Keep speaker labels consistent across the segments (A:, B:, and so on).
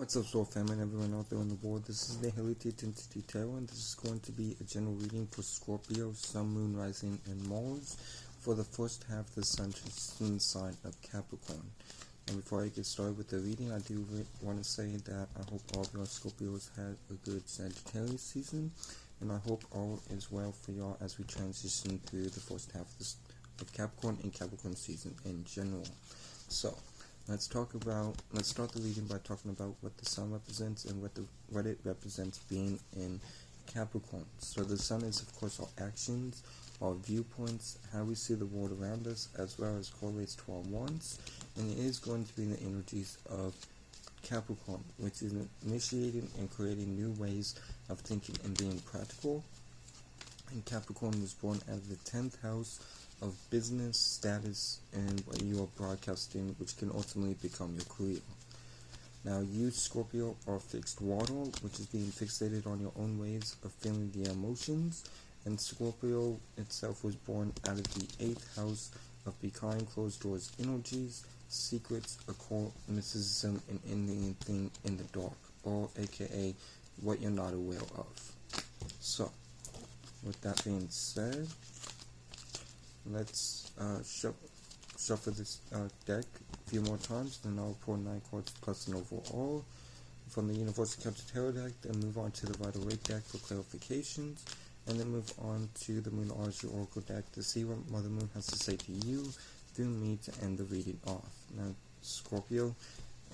A: What's up, Soul Family and everyone out there on the board? This is the Helitated Entity Tarot, and this is going to be a general reading for Scorpio, Sun, Moon, Rising, and Mars for the first half of the Sun transition sign of Capricorn. And before I get started with the reading, I do want to say that I hope all of y'all Scorpios had a good Sagittarius season, and I hope all is well for y'all as we transition through the first half of Capricorn and Capricorn season in general. So, let's start the reading by talking about what the Sun represents and what it represents being in Capricorn. So the Sun is, of course, our actions, our viewpoints, how we see the world around us, as well as correlates to our wants, and it is going to be the energies of Capricorn, which is initiating and creating new ways of thinking and being practical. And Capricorn was born out of the 10th house of business, status, and what you are broadcasting, which can ultimately become your career. Now, you, Scorpio, are fixed water, which is being fixated on your own ways of feeling the emotions, and Scorpio itself was born out of the 8th house of behind closed doors energies, secrets, occult, mysticism, and anything in the dark, or aka what you're not aware of. So, with that being said, let's shuffle this deck a few more times, then I'll pull 9 cards plus an overall from the Universal Celtic Tarot deck, then move on to the Waite deck for clarifications, and then move on to the Moonology Oracle deck to see what Mother Moon has to say to you through me to end the reading off. Now, Scorpio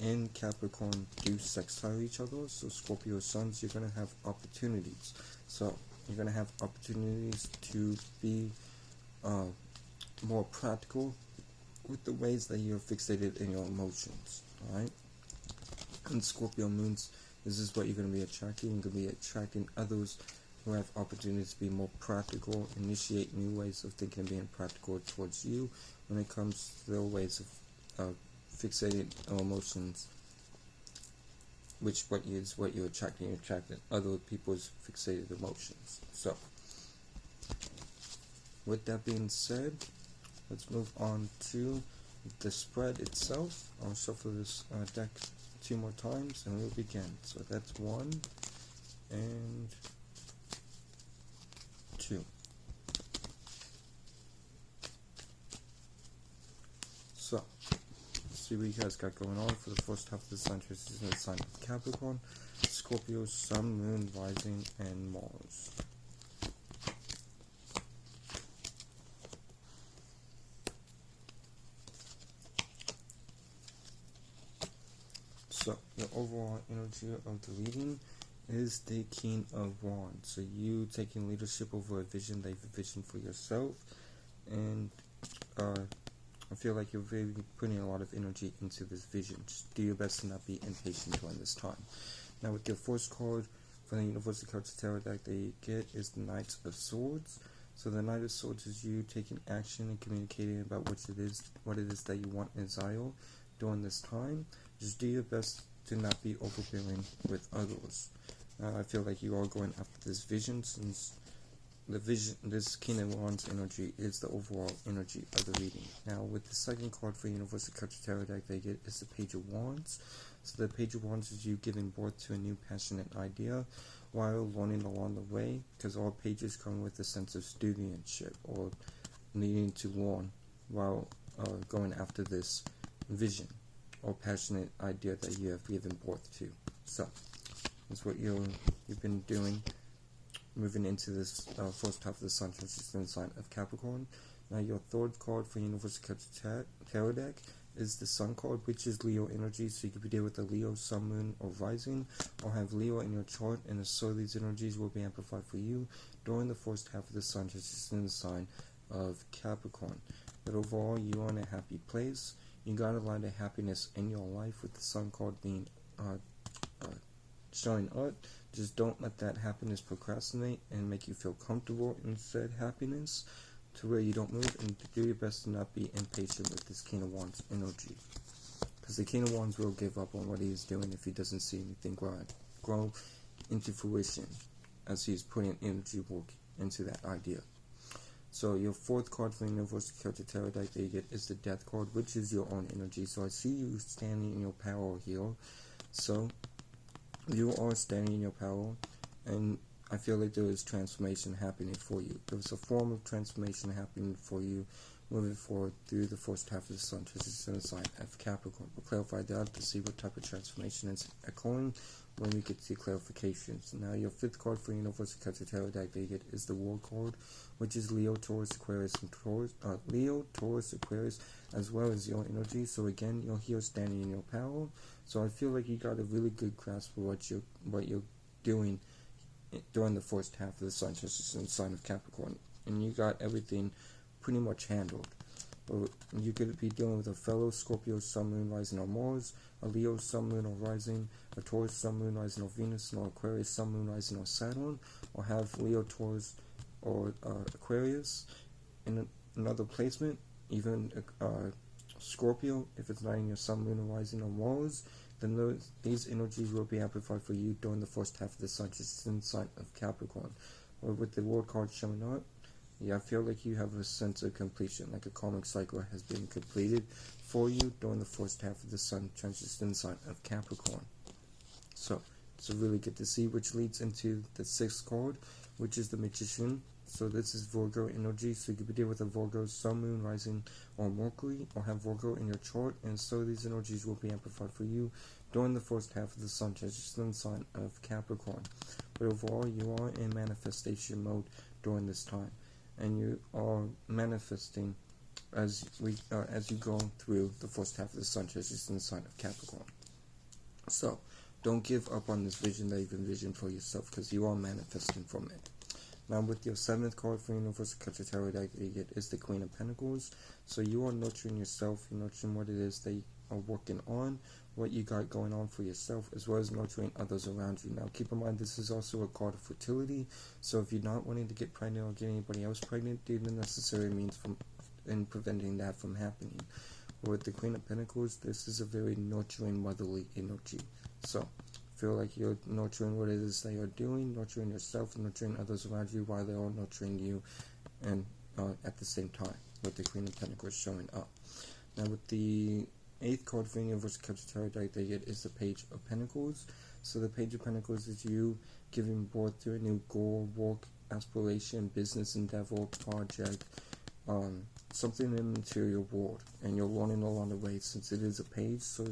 A: and Capricorn do sextile each other, so Scorpio Suns, you're going to have opportunities. So, you're going to have opportunities to be more practical with the ways that you're fixated in your emotions, alright? And Scorpio Moons, this is what you're going to be attracting. You're going to be attracting others who have opportunities to be more practical, initiate new ways of thinking and being practical towards you when it comes to their ways of fixating our emotions, which what you're attracting. You're attracting other people's fixated emotions. So, with that being said, let's move on to the spread itself. I'll shuffle this deck 2 more times and we'll begin. So that's 1 and 2. So, let's see what you guys got going on for the first half of the Sun transition, the sign of Capricorn, Scorpio, Sun, Moon, Rising, and Mars. So, the overall energy of the reading is the King of Wands. So, you taking leadership over a vision that you've envisioned for yourself, and I feel like you're really putting a lot of energy into this vision. Just do your best to not be impatient during this time. Now, with your first card from the Universal Celtic Tarot deck that you get is the Knight of Swords. So, the Knight of Swords is you taking action and communicating about what it is that you want and desire during this time. Just do your best to not be overbearing with others. I feel like you are going after this vision, since this King of Wands energy is the overall energy of the reading. Now, with the second card for Universal Celtic Tarot deck they get is the Page of Wands. So the Page of Wands is you giving birth to a new passionate idea while learning along the way, because all pages come with a sense of studentship or needing to learn while going after this vision or passionate idea that you have given birth to. So, that's what you've been doing, moving into this first half of the Sun transition sign of Capricorn. Now, your third card for Universal Celtic Tarot deck is the Sun card, which is Leo energy. So you could be dealing with a Leo, Sun, Moon, or Rising, or have Leo in your chart, and so these energies will be amplified for you during the first half of the Sun transition sign of Capricorn. But overall, you are in a happy place. You got a lot of happiness in your life, with the Sun card being showing up. Just don't let that happiness procrastinate and make you feel comfortable in said happiness to where you don't move, and do your best to not be impatient with this King of Wands energy, because the King of Wands will give up on what he is doing if he doesn't see anything grow into fruition as he's putting energy work into that idea. So your fourth card for the Universal Celtic Tarot deck that you get is the Death card, which is your own energy. So I see you standing in your power here. So You are standing in your power, and I feel like there is transformation happening for you. There's a form of transformation happening for you moving forward through the first half of the sun transition in the sign of Capricorn. We'll clarify that to see what type of transformation is occurring when we get to clarifications. Now, your fifth card for Universal Cards of Tarot deck that you get is the World card, which is Leo, Taurus, Aquarius, and Leo, Taurus, Aquarius, as well as your energy. So again, you're here standing in your power. So I feel like you got a really good grasp of what you're doing during the first half of the sun transition in the sign of Capricorn, and you got everything pretty much handled. But you could be dealing with a fellow Scorpio, Sun, Moon, Rising, or Mars, a Leo, Sun, Moon, or Rising, a Taurus, Sun, Moon, Rising, or Venus, or Aquarius, Sun, Moon, Rising, or Saturn, or have Leo, Taurus, or Aquarius in another placement, even Scorpio, if it's not in your Sun, Moon, or Rising, or Mars, then these energies will be amplified for you during the first half of the sun transition sign of Capricorn. Or with the World card showing up, yeah, I feel like you have a sense of completion, like a karmic cycle has been completed for you during the first half of the sun transition sign of Capricorn. So, it's really good to see, which leads into the sixth card, which is the Magician. So this is Virgo energy, so you could be dealing with a Virgo, Sun, Moon, Rising, or Mercury, or have Virgo in your chart, and so these energies will be amplified for you during the first half of the sun transition sign of Capricorn. But overall, you are in manifestation mode during this time, and you are manifesting as you go through the first half of the sun transition sign of Capricorn. So, don't give up on this vision that you've envisioned for yourself, because you are manifesting from it. Now, with your seventh card for Universal Cards of Tarot deck that you get is the Queen of Pentacles. So you are nurturing yourself, you're nurturing what it is that you are working on, what you got going on for yourself, as well as nurturing others around you. Now, keep in mind, this is also a card of fertility. So if you're not wanting to get pregnant or get anybody else pregnant, do the necessary means in preventing that from happening. But with the Queen of Pentacles, this is a very nurturing motherly energy. So feel like you're nurturing what it is that you're doing, nurturing yourself, nurturing others around you while they're all nurturing you, and at the same time, with the Queen of Pentacles showing up. Now, with the eighth card for Universal Cards of Tarot deck that you get is the Page of Pentacles. So the Page of Pentacles is you giving birth to a new goal, work, aspiration, business endeavor, project, something in the material world, and you're learning along the way, since it is a page, so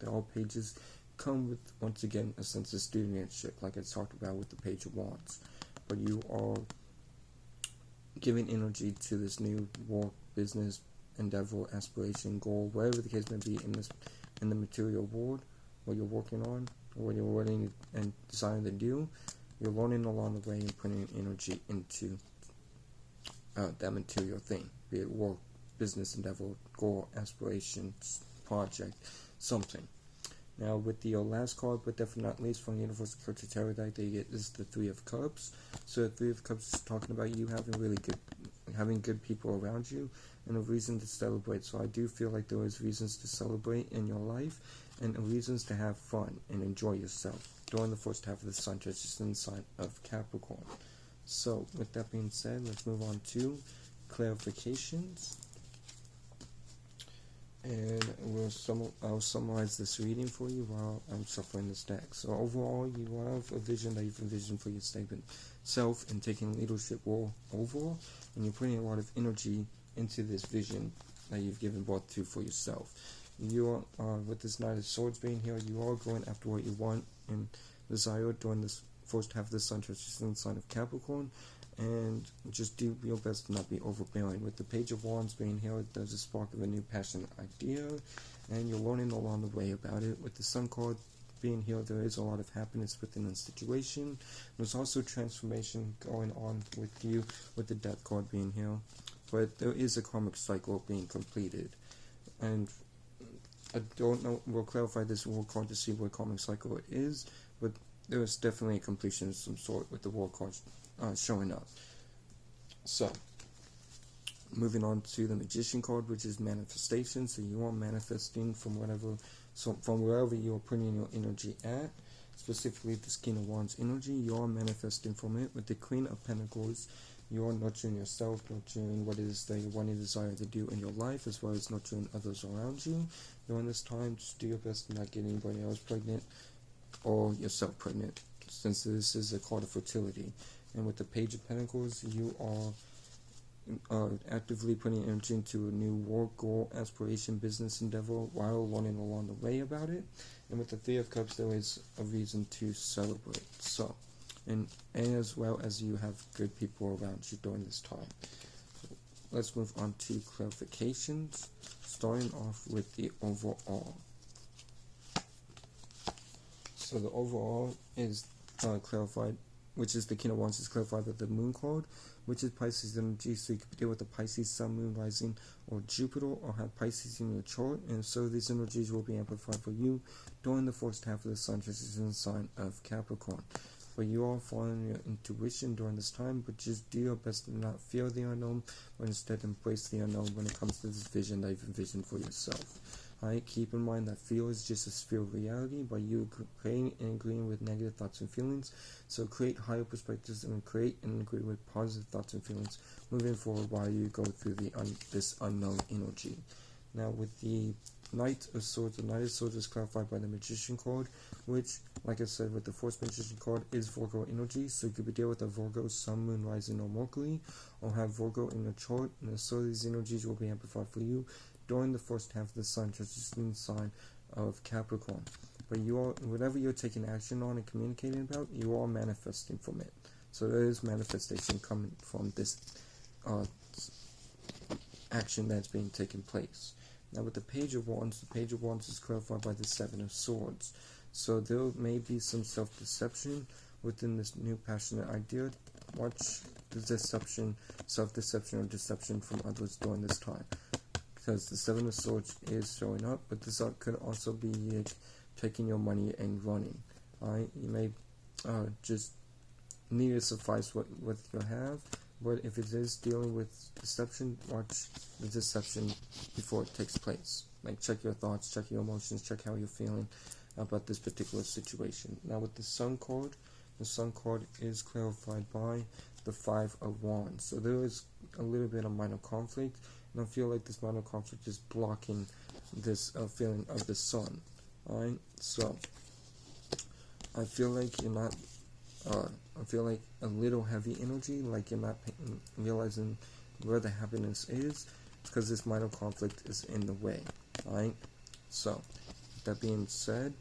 A: all pages come with, once again, a sense of stewardship, like I talked about with the Page of Wands. But you are giving energy to this new work, business, endeavor, aspiration, goal, whatever the case may be in the material world, what you're working on, or what you're wanting and desiring to do. You're learning along the way and putting energy into that material thing, be it work, business endeavor, goal, aspiration, project, something. Now, with the last card, but definitely not least, from the Universal Cards of Tarot deck that you get is the Three of Cups. So the Three of Cups is talking about you having good people around you, and a reason to celebrate. So I do feel like there is reasons to celebrate in your life, and reasons to have fun and enjoy yourself during the first half of the sun transition sign of Capricorn. So, with that being said, let's move on to clarifications. And I'll summarize this reading for you while I'm shuffling this deck. So overall, you have a vision that you've envisioned for your statement self and taking leadership role overall, and you're putting a lot of energy into this vision that you've given birth to for yourself. You are, with this Knight of Swords being here, you are going after what you want and desire during this first half of the sun transition sign of Capricorn, and just do your best to not be overbearing. With the Page of Wands being here, there's a spark of a new passionate idea, and you're learning along the way about it. With the Sun card being here, there is a lot of happiness within the situation. There's also transformation going on with you, with the Death card being here, but there is a karmic cycle being completed, and I don't know, we'll clarify this World card to see what karmic cycle it is, but there is definitely a completion of some sort with the World card showing up. So, moving on to the Magician card, which is manifestation. So you are manifesting from wherever you are putting your energy at, specifically the King of Wands energy. You are manifesting from it. With the Queen of Pentacles, you are nurturing yourself, nurturing what it is that you want and desire to do in your life, as well as nurturing others around you. During this time, just do your best to not get anybody else pregnant, or yourself pregnant, since this is a card of fertility. And with the Page of Pentacles, you are actively putting energy into a new work, goal, aspiration, business endeavor while learning along the way about it. And with the Three of Cups, there is a reason to celebrate. So, and as well as you have good people around you during this time. So let's move on to clarifications, starting off with the overall. So the overall is clarified, which is the King of Wands, is clarified with the Moon card, which is Pisces energy. So you could deal with the Pisces, Sun, Moon, Rising, or Jupiter, or have Pisces in your chart, and so these energies will be amplified for you during the first half of the Sun transition in the sign of Capricorn. But you are following your intuition during this time, but just do your best to not fear the unknown, but instead embrace the unknown when it comes to this vision that you've envisioned for yourself. Alright, keep in mind that fear is just a sphere of reality by you creating and agreeing with negative thoughts and feelings. So create higher perspectives and create and agree with positive thoughts and feelings moving forward while you go through this unknown energy. Now with the Knight of Swords, the Knight of Swords is clarified by the Magician card, which, like I said, with the Fourth Magician card is Virgo energy. So you could be dealing with a Virgo, Sun, Moon, Rising, or Mercury, or have Virgo in your chart, and so these energies will be amplified for you during the first half of the Sun transitioning sign of Capricorn. But you are, whatever you're taking action on and communicating about, you are manifesting from it. So there is manifestation coming from this action that's being taken place. Now with the Page of Wands is clarified by the Seven of Swords. So there may be some self-deception within this new passionate idea. Watch the deception, self-deception, or deception from others during this time, because the Seven of Swords is showing up, but this could also be taking your money and running. Alright, you may just need to suffice what you have, but if it is dealing with deception, watch the deception before it takes place. Like, check your thoughts, check your emotions, check how you're feeling about this particular situation. Now with the Sun card, the Sun card is clarified by the Five of Wands. So there is a little bit of minor conflict, and I feel like this minor conflict is blocking this feeling of the Sun. Alright, so I feel like you're not, I feel like a little heavy energy, like you're not realizing where the happiness is, because this minor conflict is in the way. Alright, so that being said,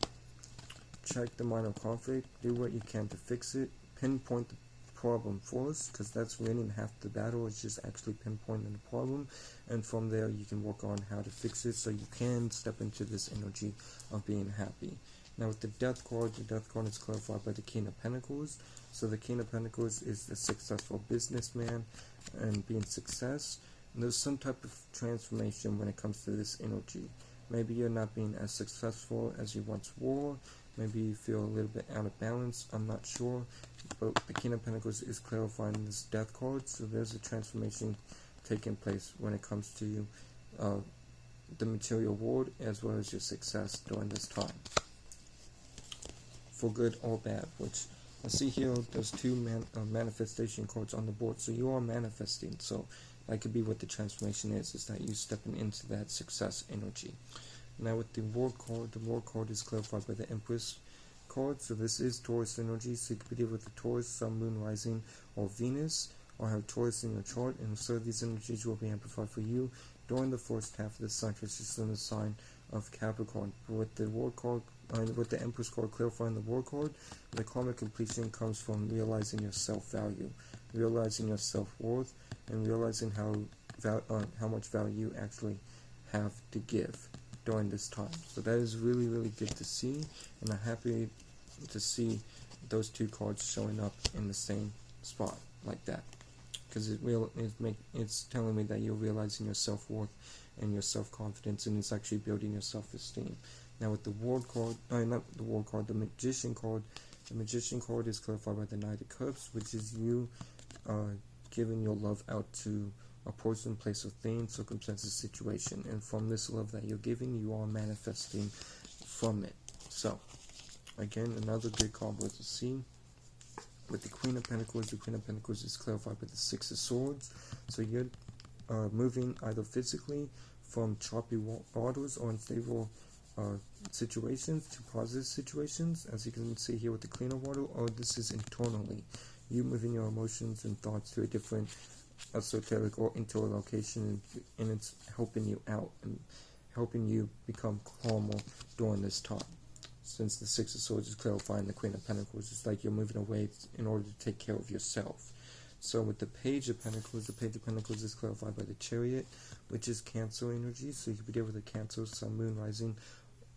A: check the minor conflict, do what you can to fix it, pinpoint the problem first, because that's winning half the battle. It's just actually pinpointing the problem, and from there you can work on how to fix it so you can step into this energy of being happy. Now with the Death card is clarified by the King of Pentacles. So the King of Pentacles is the successful businessman and being success. And there's some type of transformation when it comes to this energy. Maybe you're not being as successful as you once were. Maybe you feel a little bit out of balance. I'm not sure. But the King of Pentacles is clarifying this Death card. So there's a transformation taking place when it comes to the material world as well as your success during this time, for good or bad, which I see here there's two manifestation cards on the board. So you are manifesting. So that could be what the transformation is that you stepping into that success energy. Now with the World card is clarified by the Empress card. So this is Taurus energy. So you could deal with the Taurus, Sun, Moon, Rising, or Venus, or have Taurus in your chart, and so these energies will be amplified for you during the first half of the Sun transition in the sign of Capricorn. With the World card, with the Empress card clarifying the World card, the karmic completion comes from realizing your self-value, realizing your self-worth, and realizing how much value you actually have to give during this time. So that is really, really good to see, and I'm happy to see those two cards showing up in the same spot like that, because it's telling me that you're realizing your self-worth and your self-confidence, and it's actually building your self-esteem. Now with the World card, not the World card, the Magician card. The Magician card is clarified by the Knight of Cups, which is you giving your love out to a person, place, or thing, circumstances, situation, and from this love that you're giving, you are manifesting from it. So again, another good combo to see. With the Queen of Pentacles is clarified by the Six of Swords. So you're moving either physically from choppy waters or unstable situations to positive situations, as you can see here with the Queen of Water, or this is internally. You moving your emotions and thoughts to a different esoteric or into a location, and it's helping you out and helping you become calmer during this time. Since the Six of Swords is clarifying the Queen of Pentacles, it's like you're moving away in order to take care of yourself. So with the Page of Pentacles is clarified by the Chariot, which is Cancer energy. So you could be there with a Cancer, Sun, Moon, Rising,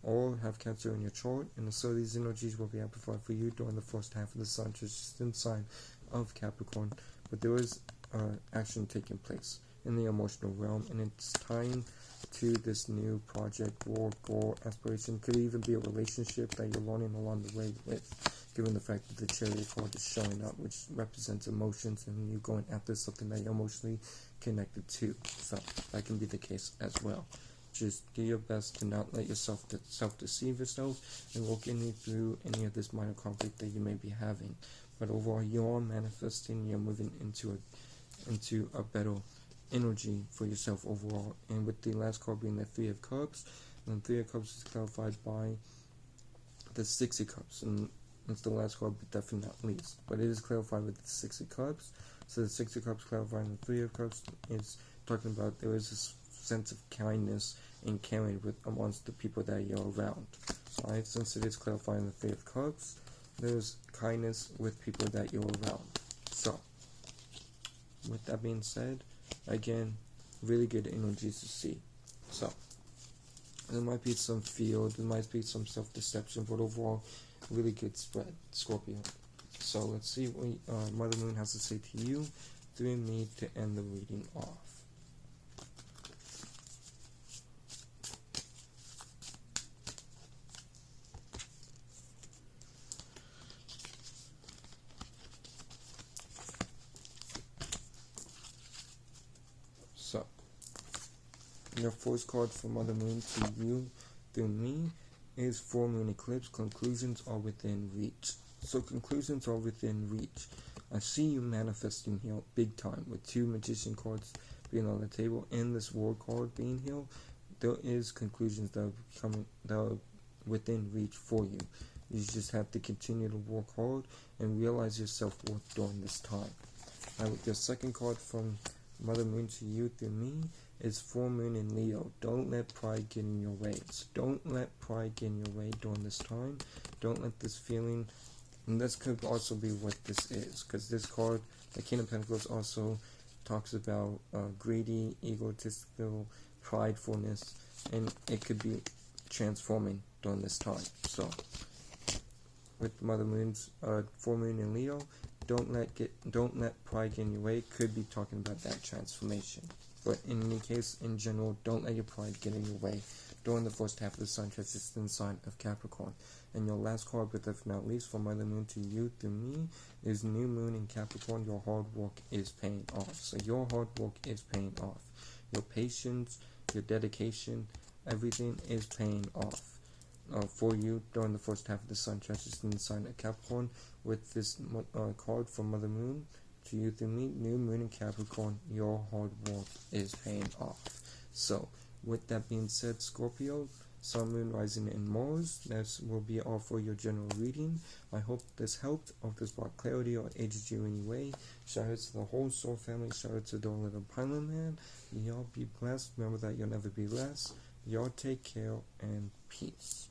A: or have Cancer in your chart. And so these energies will be amplified for you during the first half of the Sun transition sign of Capricorn. But there is action taking place in the emotional realm, and it's tying to this new project, work, goal, aspiration. Could even be a relationship that you're learning along the way with, given the fact that the Chariot card is showing up, which represents emotions and you going after something that you're emotionally connected to. So that can be the case as well. Just do your best to not let yourself self-deceive yourself and work through any of this minor conflict that you may be having. But overall, you're manifesting, you're moving into a better energy for yourself overall. And with the last card being the Three of Cups, and the Three of Cups is clarified by the Six of Cups, and it's the last card, but definitely not least. But it is clarified with the Six of Cups. So the Six of Cups clarifying the Three of Cups is talking about there is this sense of kindness and caring with amongst the people that you're around. Alright, since it is clarifying the Three of Cups, there's kindness with people that you're around. So, with that being said, again, really good energies to see. So, there might be some fear, there might be some self-deception, but overall, really good spread, Scorpio. So, let's see what Mother Moon has to say to you through me to end the reading off. So, your first card for Mother Moon to you through me is Full Moon Eclipse. Conclusions are within reach. So conclusions are within reach. I see you manifesting here big time with two Magician cards being on the table and this World card being here. There is conclusions that are within reach for you. You just have to continue to work hard and realize your self-worth during this time. Now with your second card from Mother Moon to you through me is Full Moon in Leo. Don't let pride get in your way. So don't let pride get in your way during this time. Don't let this feeling, and this could also be what this is, because this card, the King of Pentacles, also talks about greedy, egotistical, pridefulness, and it could be transforming during this time. So with Mother Moon's Full Moon in Leo, don't let pride get in your way. Could be talking about that transformation. But in any case, in general, don't let your pride get in your way during the first half of the Sun transition sign of Capricorn. And your last card, but if not least, for Mother Moon to you through me, is New Moon in Capricorn. Your hard work is paying off. So your hard work is paying off. Your patience, your dedication, everything is paying off for you during the first half of the Sun transition sign of Capricorn. With this card from Mother Moon to you through me, New Moon in Capricorn, your hard work is paying off. So, with that being said, Scorpio, Sun, Moon, Rising, and Mars, that will be all for your general reading. I hope this helped, I hope this brought clarity or aided you in any way. Shout out to the whole Soul family, shout out to the little Pilot Man. Y'all be blessed, remember that you'll never be less. Y'all take care, and peace.